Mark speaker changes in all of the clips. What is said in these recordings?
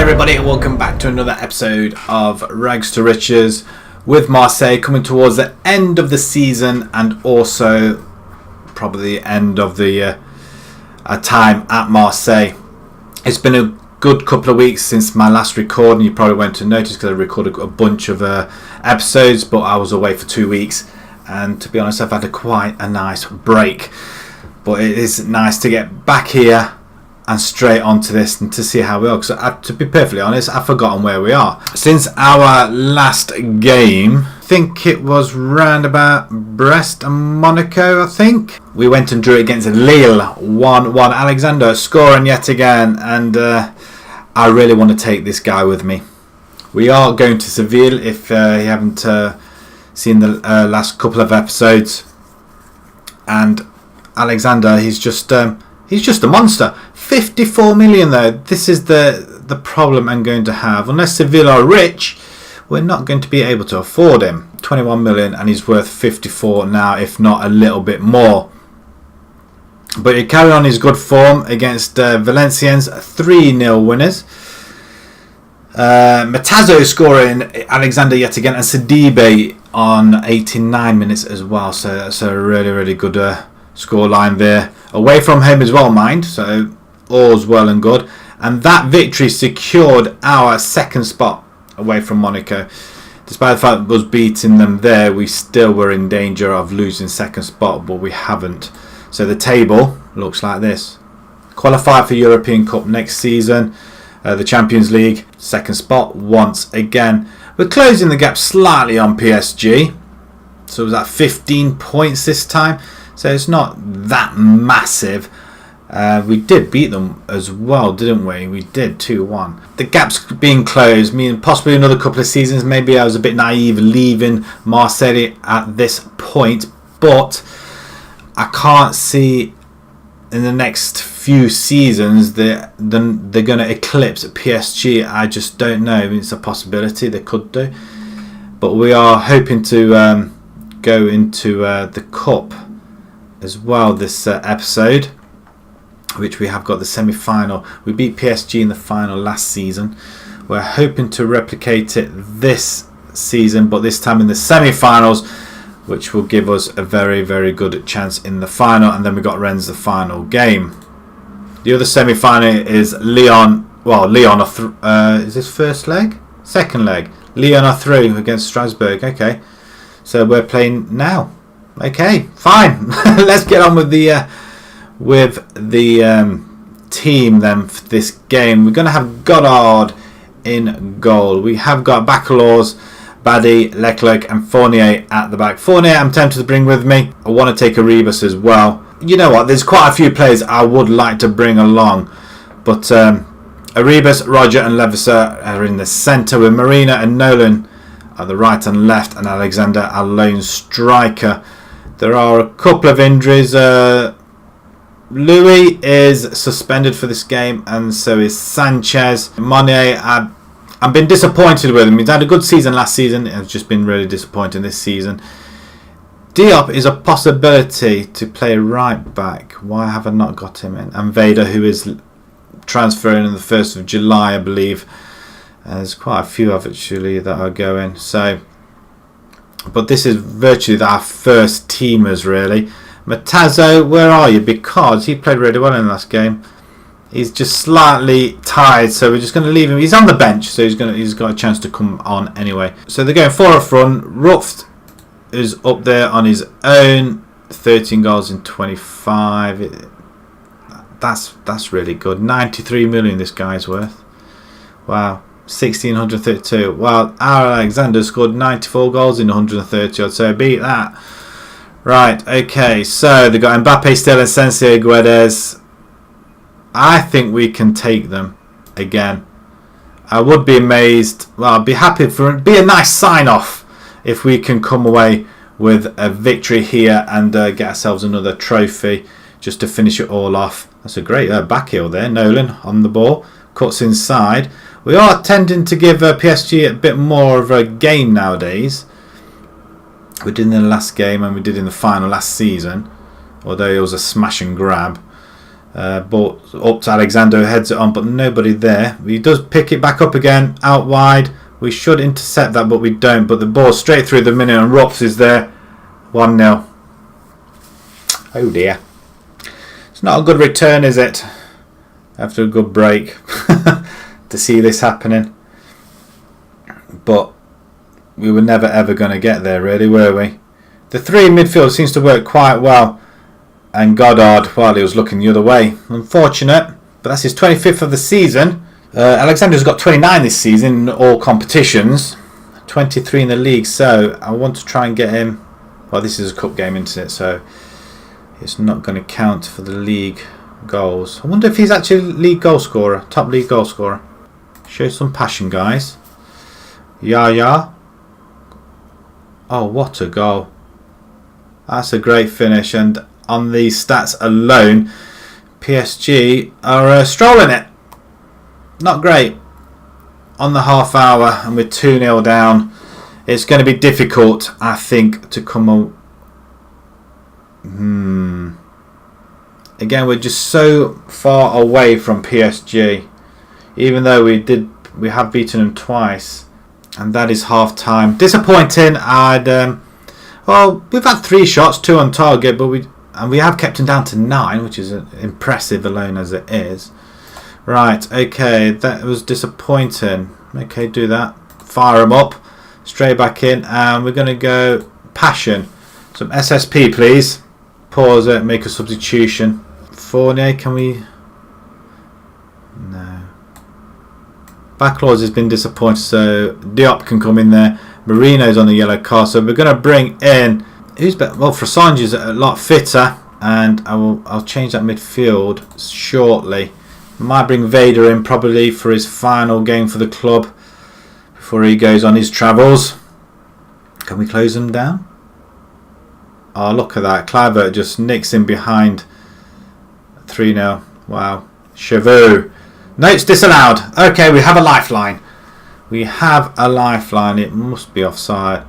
Speaker 1: everybody, and welcome back to another episode of Rags to Riches with Marseille, coming towards the end of the season and also probably the end of the time at Marseille. It's been a good couple of weeks since my last record, and you probably won't have noticed because I recorded a bunch of episodes, but I was away for 2 weeks, and to be honest, I've had quite a nice break. But it is nice to get back here and straight onto this and to see how we are, because to be perfectly honest, I've forgotten where we are since our last game. I think it was round about Brest and Monaco. I think we went and drew against Lille 1-1. Alexander scoring yet again, and I really want to take this guy with me. We are going to Seville if you haven't seen the last couple of episodes, and Alexander, he's just a monster. 54 million though. This is the problem I'm going to have. Unless Seville are rich, we're not going to be able to afford him. 21 million, and he's worth 54 now, if not a little bit more. But he carried on his good form against Valenciennes, 3-0 winners. Matazo scoring Alexander yet again, and Sidibe on 89 minutes as well. So that's a really good score line there. Away from home as well, mind. So all's well and good. And that victory secured our second spot away from Monaco. Despite the fact that us beating them there, we still were in danger of losing second spot, but we haven't. So the table looks like this. Qualify for European Cup next season. The Champions League, second spot once again. We're closing the gap slightly on PSG. So it was at 15 points this time. So it's not that massive. We did beat them as well, didn't we? We did 2-1. The gap's being closed. I mean, possibly another couple of seasons. Maybe I was a bit naive leaving Marseille at this point. But I can't see in the next few seasons that they're going to eclipse PSG. I just don't know. I mean, it's a possibility they could do. But we are hoping to go into the Cup as well this episode, which we have got the semi-final. We beat PSG in the final last season. We're hoping to replicate it this season, but this time in the semi-finals, which will give us a very good chance in the final. And then we got Rennes the final game. The other semi-final is Lyon. Well, Lyon are is this first leg? Second leg. Lyon are through against Strasbourg. Okay, so we're playing now. Okay, fine. Let's get on with the team then for this game. We're going to have Godard in goal. We have got Bacalors, Badi, Leclerc and Fournier at the back. Fournier I'm tempted to bring with me. I want to take Arribas as well. You know what, there's quite a few players I would like to bring along, but Arribas, Roger and Levisser are in the centre, with Marina and Nolan at the right and left, and Alexander our lone striker. There are a couple of injuries. Louis is suspended for this game, and so is Sanchez. Monnier, I've been disappointed with him. He's had a good season last season. It's just been really disappointing this season. Diop is a possibility to play right back. Why have I not got him in? And Vader, who is transferring on the 1st of July, I believe. There's quite a few actually that are going. So, but this is virtually our first teamers really. Matazo, where are you? Because he played really well in the last game. He's just slightly tired, so we're just going to leave him. He's on the bench, so he's got a chance to come on anyway. So they're going 4 up front. Ruft is up there on his own. 13 goals in 25. That's really good. 93 million this guy's worth. Wow. 1632. Well, our Alexander scored 94 goals in 130 odd, so beat that. Right, okay, so they've got Mbappe still and Sensei Guedes. I think we can take them again. I would be amazed. Well, I'd be happy for it. Be a nice sign off if we can come away with a victory here and get ourselves another trophy just to finish it all off. That's a great back heel there. Nolan on the ball, cuts inside. We are tending to give PSG a bit more of a game nowadays. We did in the last game and we did in the final last season, although it was a smash and grab. But up to Alexander, who heads it on, but nobody there. He does pick it back up again, out wide. We should intercept that, but we don't. But the ball straight through the middle, and Rops is there. 1-0. Oh dear. It's not a good return, is it? After a good break. To see this happening. But we were never ever going to get there, really, were we? The three in midfield seems to work quite well. And Goddard, well, he was looking the other way. Unfortunate, but that's his 25th of the season. Alexander's got 29 this season in all competitions. 23 in the league, so I want to try and get him. Well, this is a cup game, isn't it? So it's not going to count for the league goals. I wonder if he's actually league goal scorer, top league goal scorer. Show some passion, guys. Yeah. Oh, what a goal. That's a great finish, and on these stats alone, PSG are strolling it. Not great. On the half hour, and we're 2-0 down. It's going to be difficult, I think, to come up. Again, we're just so far away from PSG. Even though we have beaten them twice. And that is half time. Disappointing. Well, we've had 3 shots, 2 on target, but we have kept them down to 9, which is impressive alone as it is. Right, okay, that was disappointing. Okay, do that. Fire them up. Straight back in, and we're going to go passion. Some SSP, please. Pause it, make a substitution. Fournier, can we? No. Backlaws has been disappointed, so Diop can come in there. Marino's on the yellow card, so we're going to bring in. Who's better? Well, Frasange is a lot fitter, and I'll change that midfield shortly. Might bring Vader in probably for his final game for the club before he goes on his travels. Can we close them down? Oh, look at that. Clivert just nicks in behind. 3-0. Wow. Cheveux. No, it's disallowed. Okay, we have a lifeline. We have a lifeline. It must be offside.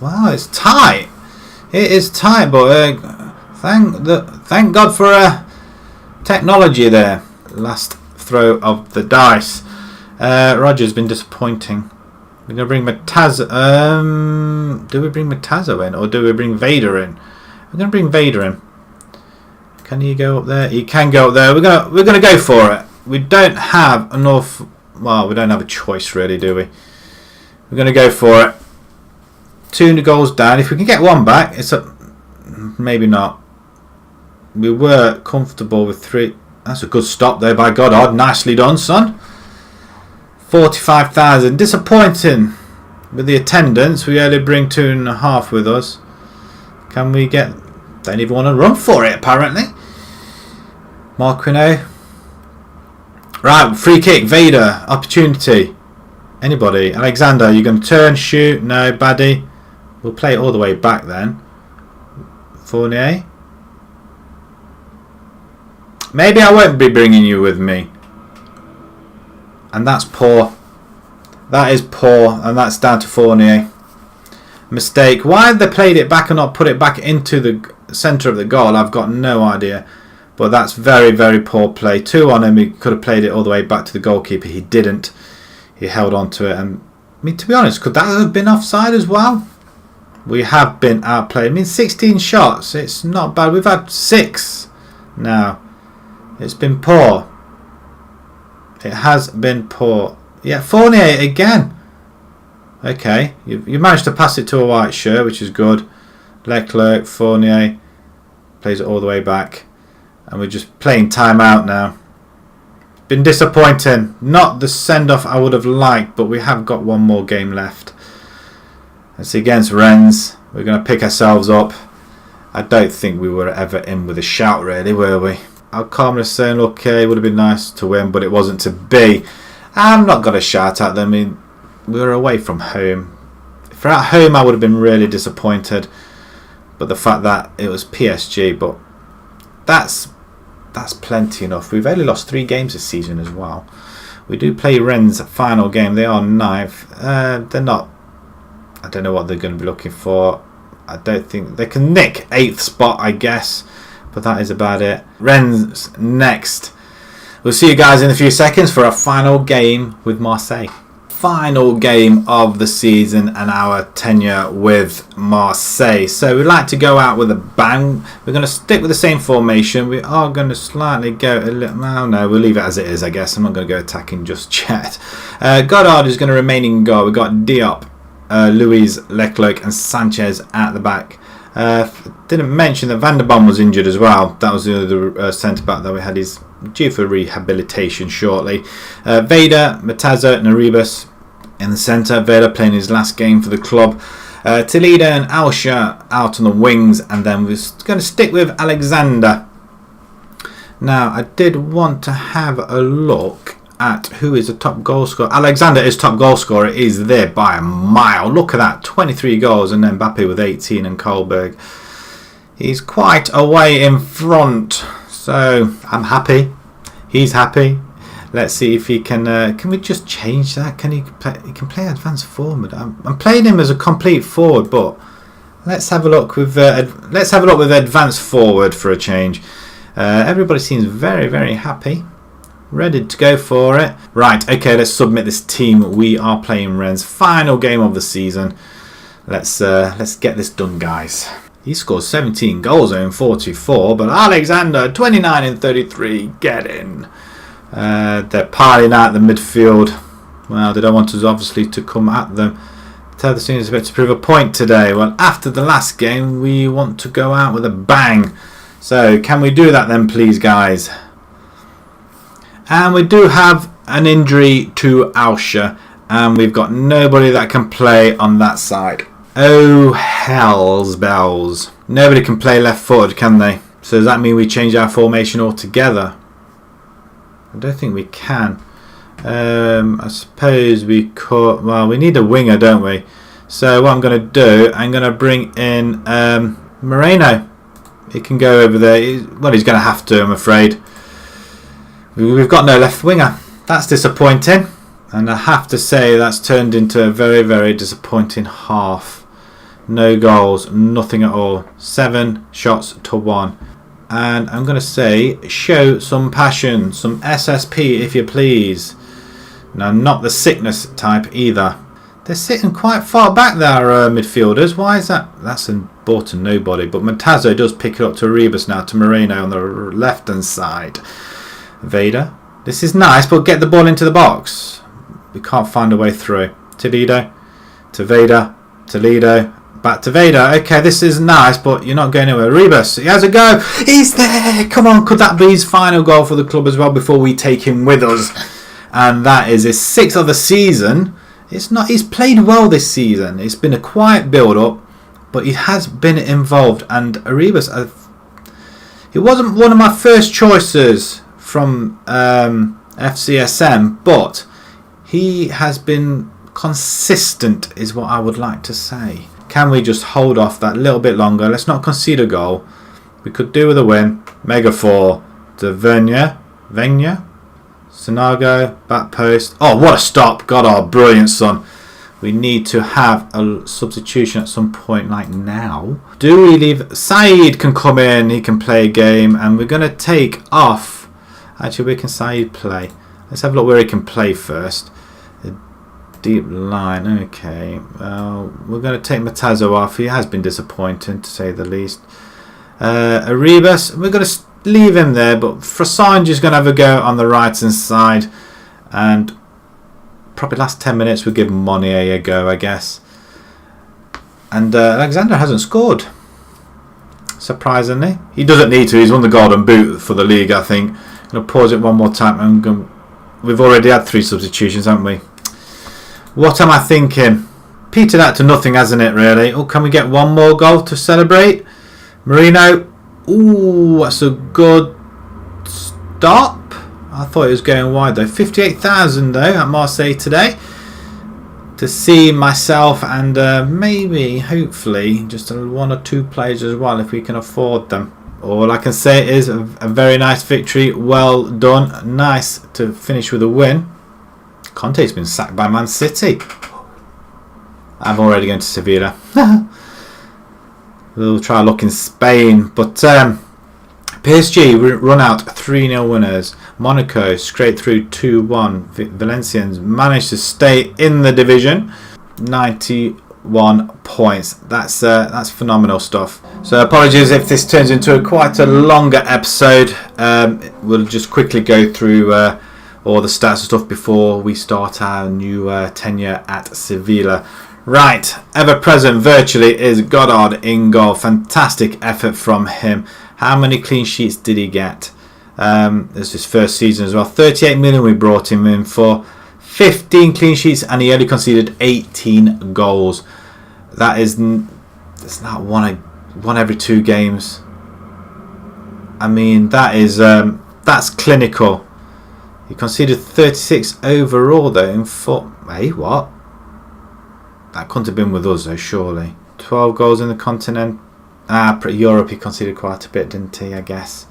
Speaker 1: Wow, it's tight. It is tight, but thank God for technology there. Last throw of the dice. Roger's been disappointing. We're going to bring Matazzo. Do we bring Matazzo in, or do we bring Vader in? We're going to bring Vader in. Can he go up there? He can go up there. We're going to go for it. We don't have enough. Well, we don't have a choice really, do we? We're going to go for it. 2 goals down. If we can get 1 back, it's a maybe not. We were comfortable with 3. That's a good stop there by Goddard. Nicely done, son. 45,000. Disappointing with the attendance. We only bring 2.5 with us. Can we get... Don't even want to run for it, apparently. Marquinhos. Right, free kick. Vader. Opportunity. Anybody? Alexander, you're going to turn, shoot. No, baddie. We'll play it all the way back then. Fournier. Maybe I won't be bringing you with me. And that's poor. That is poor. And that's down to Fournier. Mistake. Why have they played it back and not put it back into the centre of the goal? I've got no idea. But that's very, very poor play. 2 on him. He could have played it all the way back to the goalkeeper. He didn't. He held on to it. And I mean, to be honest, could that have been offside as well? We have been outplayed. I mean, 16 shots. It's not bad. We've had 6 now. It's been poor. It has been poor. Yeah, Fournier again. Okay, you managed to pass it to a white shirt, which is good. Leclerc, Fournier plays it all the way back, and we're just playing time out now. Been disappointing. Not the send-off I would have liked, but we have got 1 more game left. It's against Rennes. We're going to pick ourselves up. I don't think we were ever in with a shout, really, were we? Alcamara saying, okay, it would have been nice to win, but it wasn't to be. I'm not going to shout at them. I mean, we were away from home. If we're at home, I would have been really disappointed. But the fact that it was PSG, but that's plenty enough. We've only lost 3 games this season as well. We do play Rennes' final game. They are 9th. They're not. I don't know what they're going to be looking for. I don't think they can nick 8th spot, I guess. but that is about it. Rennes next. We'll see you guys in a few seconds for our final game with Marseille. Final game of the season and our tenure with Marseille. So we'd like to go out with a bang. We're going to stick with the same formation. We are going to slightly go a little... no, we'll leave it as it is, I guess. I'm not going to go attacking just yet. Goddard is going to remain in goal. We've got Diop, Louise, Leclerc and Sanchez at the back. Didn't mention that Van der Boom was injured as well. That was the other centre back that we had. He's due for rehabilitation shortly. Vader, Matazzo and Arribas in the centre. Vader playing his last game for the club. Toledo and Alsha out on the wings, and then we're going to stick with Alexander. Now I did want to have a look at who is the top goal scorer. Alexander is top goal scorer. It is there by a mile. Look at that, 23 goals, and then Mbappe with 18 and Kohlberg. He's quite a way in front. So I'm happy. He's happy. Let's see if he can. Can we just change that? Can he play? He can play advanced forward. I'm playing him as a complete forward, but let's have a look with advanced forward for a change. Everybody seems very, very happy. Ready to go for it. Right, okay, let's submit this team. We are playing Rennes. Final game of the season. Let's get this done, guys. He scored 17 goals in 44, but Alexander 29 in 33. Get in. They're piling out the midfield. Well, they don't want us obviously to come at them. Tell the seniors about to prove a point today. Well, after the last game, we want to go out with a bang. So, can we do that then, please, guys? And we do have an injury to Alsha, and we've got nobody that can play on that side. Oh, hell's bells. Nobody can play left footed, can they? So does that mean we change our formation altogether? I don't think we can. I suppose we could. Well, we need a winger, don't we? So what I'm going to do, I'm going to bring in Moreno. He can go over there. He's going to have to, I'm afraid. We've got no left winger. That's disappointing. And I have to say that's turned into a very, very disappointing half. No goals, nothing at all. 7 shots to 1. And I'm going to say, show some passion, some SSP if you please. Now, not the sickness type either. They're sitting quite far back there, midfielders. Why is that? That's important, nobody. But Matazzo does pick it up to Arribas now, to Moreno on the left-hand side. Vader. This is nice, but get the ball into the box. We can't find a way through. Toledo. To Vader. Toledo. Back to Vader. Okay, this is nice, but you're not going anywhere. Arribas. He has a go. He's there. Come on, could that be his final goal for the club as well before we take him with us? And that is his 6th of the season. It's not. He's played well this season. It's been a quiet build-up, but he has been involved. And Arribas, he wasn't one of my first choices from FCSM, but he has been consistent is what I would like to say. Can we just hold off that little bit longer? Let's not concede a goal. We could do with a win. Mega 4 to Venya, Sanago, back post. Oh, what a stop. God, oh, brilliant, son. We need to have a substitution at some point, like now. Do we leave? Saeed can come in. He can play a game. And we're going to take off. Actually, where can Saeed play? Let's have a look where he can play first. A deep line. Okay. We're going to take Matazzo off. He has been disappointing, to say the least. Arribas. We're going to leave him there. But Frassange is going to have a go on the right-hand side. And probably last 10 minutes we'll give Monnier a go, I guess. And Alexander hasn't scored. Surprisingly. He doesn't need to. He's won the Golden Boot for the league, I think. I'm going to pause it one more time. We've already had 3 substitutions, haven't we? What am I thinking? Petered out to nothing, hasn't it, really? Oh, can we get one more goal to celebrate? Marino. Ooh, that's a good stop. I thought it was going wide, though. 58,000, though, at Marseille today. To see myself and maybe, hopefully, just 1 or 2 players as well, if we can afford them. All I can say is a very nice victory. Well done. Nice to finish with a win. Conte's been sacked by Man City. I'm already going to Sevilla. We'll try a look in Spain. But PSG run out 3-0 winners. Monaco scraped through 2-1. Valencians managed to stay in the division. 91 points. That's phenomenal stuff. So apologies if this turns into quite a longer episode. We'll just quickly go through all the stats and stuff before we start our new tenure at Sevilla. Right, ever present virtually is Goddard in goal. Fantastic effort from him. How many clean sheets did he get? This is his first season as well. 38 million we brought him in for. 15 clean sheets, and he only conceded 18 goals. That's not one every 2 games. I mean, that's clinical. He conceded 36 overall though in 4. Hey, what? That couldn't have been with us though, surely. 12 goals in the continent. Europe he conceded quite a bit, didn't he, I guess.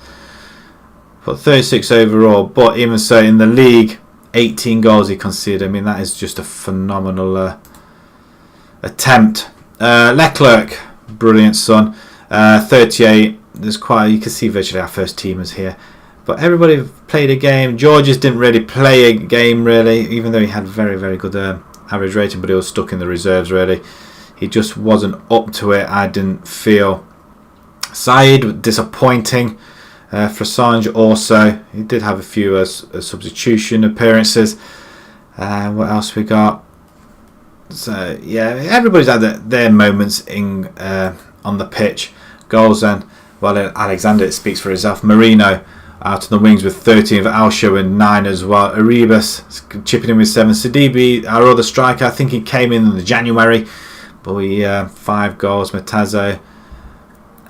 Speaker 1: But 36 overall. But even so, in the league, 18 goals he conceded. I mean, that is just a phenomenal attempt. Leclerc, brilliant son. 38. There's quite. You can see virtually our first teamers here. But everybody played a game. Georges didn't really play a game, really, even though he had very, very good average rating, but he was stuck in the reserves, really. He just wasn't up to it, I didn't feel. Said, disappointing. Frassange also. He did have a few substitution appearances. What else we got? So, yeah, everybody's had their moments in on the pitch. Goals then. Well, Alexander, it speaks for himself. Marino out on the wings with 13, Alsho with 9 as well. Arribas chipping in with 7. Sidibe, our other striker, I think he came in the January, but we 5 goals. Matazzo,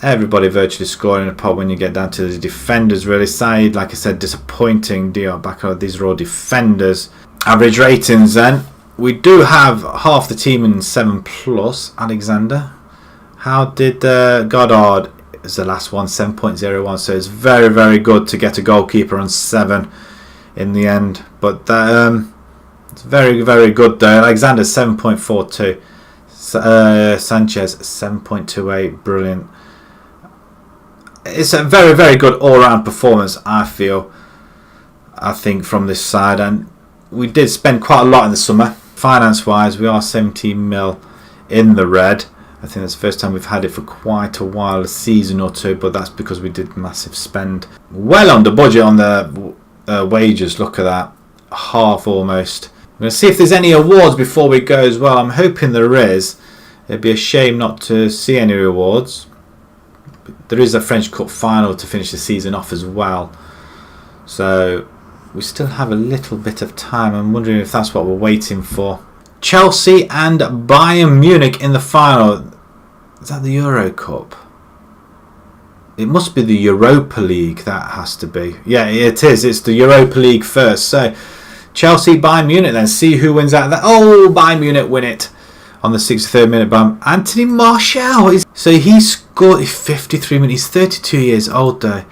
Speaker 1: everybody virtually scoring a pot when you get down to the defenders, really. Said, like I said, disappointing. Dior, Bakar, these are all defenders. Average ratings then. We do have half the team in 7+. Alexander. How did Goddard? Is the last one, 7.01, so it's very, very good to get a goalkeeper on 7 in the end, but it's very, very good though. Alexander 7.42, Sanchez 7.28, brilliant. It's a very, very good all-round performance, I think, from this side, and we did spend quite a lot in the summer. Finance wise, we are 17 mil in the red. I think that's the first time we've had it for quite a while, a season or two, but that's because we did massive spend. Well under budget on the wages, look at that. Half almost. I'm going to see if there's any awards before we go as well. I'm hoping there is. It'd be a shame not to see any awards. There is a French Cup final to finish the season off as well. So we still have a little bit of time. I'm wondering if that's what we're waiting for. Chelsea and Bayern Munich in the final. Is that the Euro Cup? It must be the Europa League, that has to be. Yeah, it is. It's the Europa League first. So, Chelsea, Bayern Munich then. See who wins out of that. Oh, Bayern Munich win it on the 63rd minute by Anthony Martial. So, he scored 53 minutes. He's 32 years old though.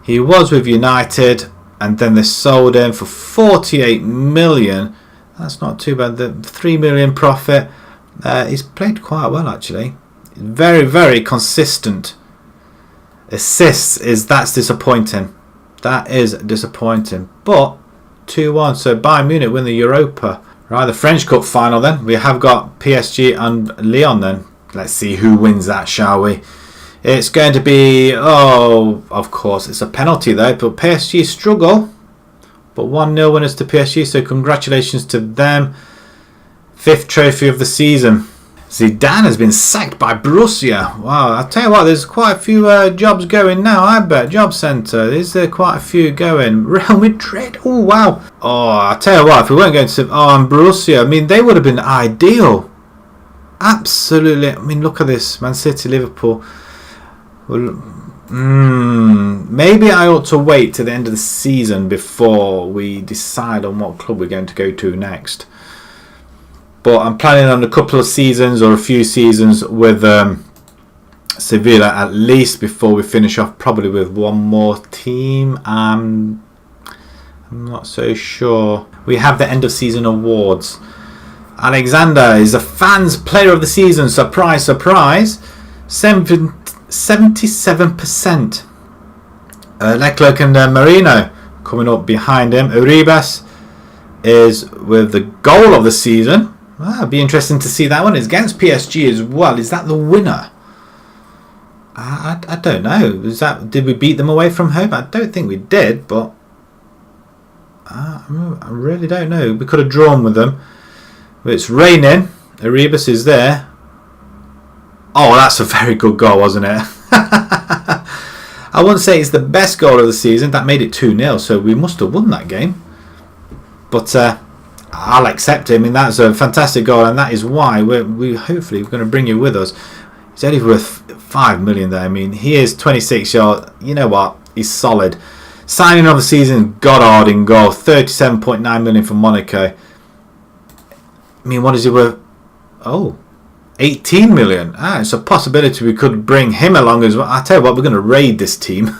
Speaker 1: He was with United and then they sold him for 48 million. That's not too bad. The 3 million profit. He's played quite well actually. Very, very consistent. Assists that's disappointing. That is disappointing. But 2-1. So Bayern Munich win the Europa. Right, the French Cup final then. We have got PSG and Lyon then. Let's see who wins that, shall we? It's going to be, of course, it's a penalty though. But PSG struggle. But 1-0 winners to PSG, so congratulations to them. 5th trophy of the season. Zidane has been sacked by Borussia. Wow, I'll tell you what, there's quite a few jobs going now, I bet. Job centre, is there quite a few going? Real Madrid, oh wow. Oh, I'll tell you what, if we weren't going to... and Borussia, I mean, they would have been ideal. Absolutely. I mean, look at this. Man City, Liverpool. Well, maybe I ought to wait to the end of the season before we decide on what club we're going to go to next. But I'm planning on a couple of seasons or a few seasons with Sevilla at least before we finish off, probably with one more team. I'm not so sure. We have the end of season awards. Alexander is a fans player of the season. Surprise, surprise. 77%. Leclerc and Marino coming up behind him. Uribas is with the goal of the season. It'd be interesting to see that one. It's against PSG as well. Is that the winner? I don't know. Did we beat them away from home? I don't think we did, but I really don't know. We could have drawn with them. But it's raining. Uribas is there. Oh, that's a very good goal, wasn't it? I wouldn't say it's the best goal of the season. That made it 2-0, so we must have won that game. But I'll accept it. I mean, that's a fantastic goal, and that is why we're hopefully going to bring you with us. He's only worth 5 million there. I mean, he is 26 yards. You know what? He's solid. Signing of the season, Goddard in goal. 37.9 million from Monaco. I mean, what is he worth? Oh, 18 million. It's a possibility we could bring him along as well. I tell you what, we're going to raid this team.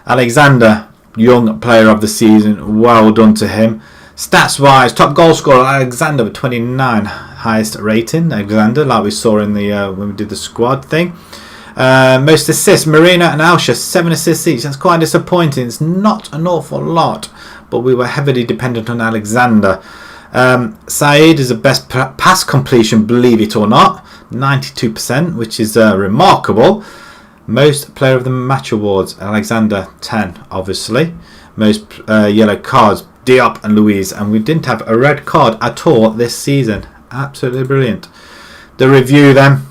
Speaker 1: Alexander, young player of the season. Well done to him. Stats wise, top goal scorer Alexander with 29, highest rating. Alexander, like we saw in the when we did the squad thing. Most assists, Marina and Alsha, 7 assists each. That's quite disappointing. It's not an awful lot, but we were heavily dependent on Alexander. Saeed is the best pass completion, believe it or not, 92%, which is remarkable. Most player of the match awards, Alexander, 10, obviously. Most yellow cards, Diop and Louise, and we didn't have a red card at all this season. Absolutely brilliant. The review then.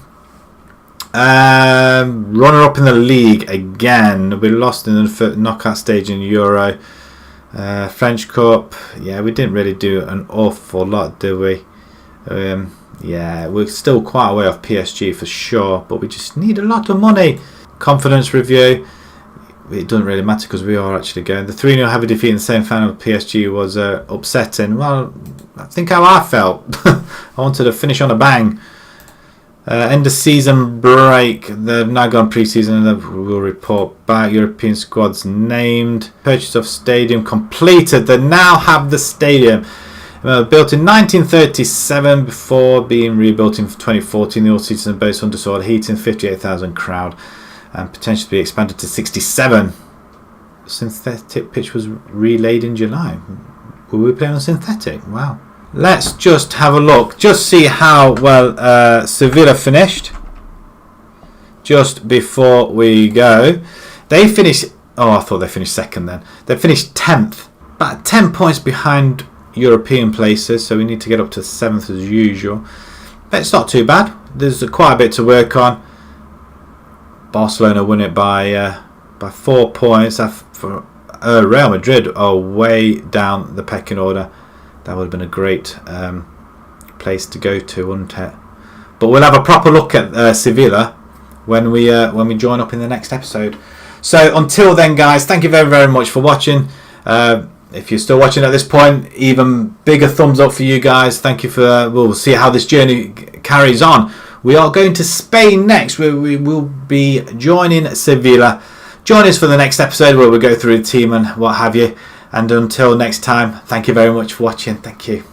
Speaker 1: Runner up in the league again. We lost in the knockout stage in Euro. French Cup, yeah, we didn't really do an awful lot, did we? Yeah, we're still quite a way off PSG for sure, but we just need a lot of money. Confidence review, it doesn't really matter because we are actually going. The 3-0 heavy defeat in the semi-final of PSG was upsetting. Well, I think how I felt. I wanted to finish on a bang. End of season break. They've now gone pre-season and we'll report back. European squads named. Purchase of stadium completed. They now have the stadium. Built in 1937 before being rebuilt in 2014. The all-season base undersoil heating, 58,000 crowd, and potentially be expanded to 67. Synthetic pitch was relayed in July. Will we play on synthetic? Wow. Let's just have a look. Just see how well Sevilla finished. Just before we go. They finished... Oh, I thought they finished second then. They finished 10th. About 10 points behind European places. So we need to get up to 7th as usual. But it's not too bad. There's quite a bit to work on. Barcelona win it by 4 points. Real Madrid are way down the pecking order. That would have been a great place to go to, wouldn't it? But we'll have a proper look at Sevilla when we join up in the next episode. So until then, guys, thank you very, very much for watching. If you're still watching at this point, even bigger thumbs up for you guys. Thank you for. We'll see how this journey carries on. We are going to Spain next, where we will be joining Sevilla. Join us for the next episode where we'll go through the team and what have you. And until next time, thank you very much for watching. Thank you.